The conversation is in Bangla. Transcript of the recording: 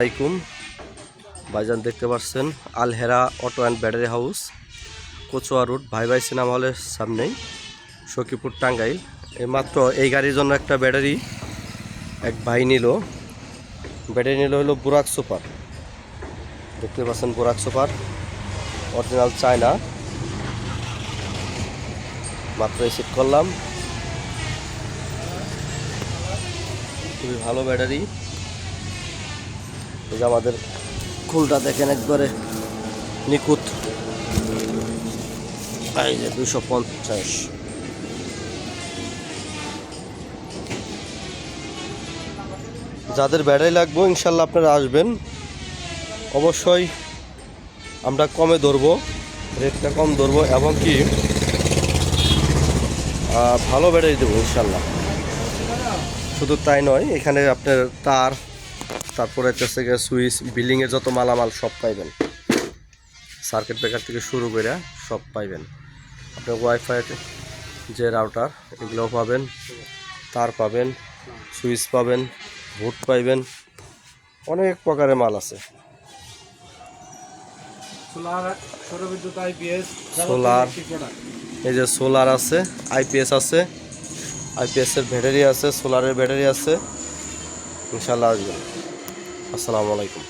আসসালামাইকুম ভাইজান, দেখতে পাচ্ছেন Alhera auto and battery house, Kachua road, ভাই ভাই সিনেমা হলের সামনেই, সখীপুর, টাঙ্গাইল। এইমাত্র এই গাড়ির জন্য একটা ব্যাটারি এক ভাই নিল। ব্যাটারি নিল হলো বুরাক সুপার। দেখতে পাচ্ছেন বুরাক সুপার, অরিজিনাল চায়না। মাত্র রিসিভ করলাম, খুবই ভালো ব্যাটারি। এই যে আমাদের খুলটা দেখেন একবারে নিখুঁত। এই যে 250। যাদের ব্যাটারি লাগবে ইনশাল্লাহ আপনারা আসবেন। অবশ্যই আমরা কমে ধরবো, রেটটা কম ধরবো, এবং কি ভালো ব্যাটারি দেবো ইনশাল্লাহ। শুধু তাই নয়, এখানে আপনার তার, তারপরে হচ্ছে গিয়ে সুইচ, বিল্ডিংয়ের যত মালামাল সব পাইবেন। সার্কিট ব্রেকার থেকে শুরু করে সব পাইবেন। আপনার ওয়াইফাই যে রাউটার, এগুলোও পাবেন, তার পাবেন, সুইচ পাবেন, ভোট পাইবেন, অনেক প্রকারের মাল আছে। সোলার, এই যে সোলার আছে, আইপিএস আছে, আইপিএসের ব্যাটারি আছে, সোলারের ব্যাটারি আছে। ইনশাল্লাহ আসবেন। আসসালামু আলাইকুম।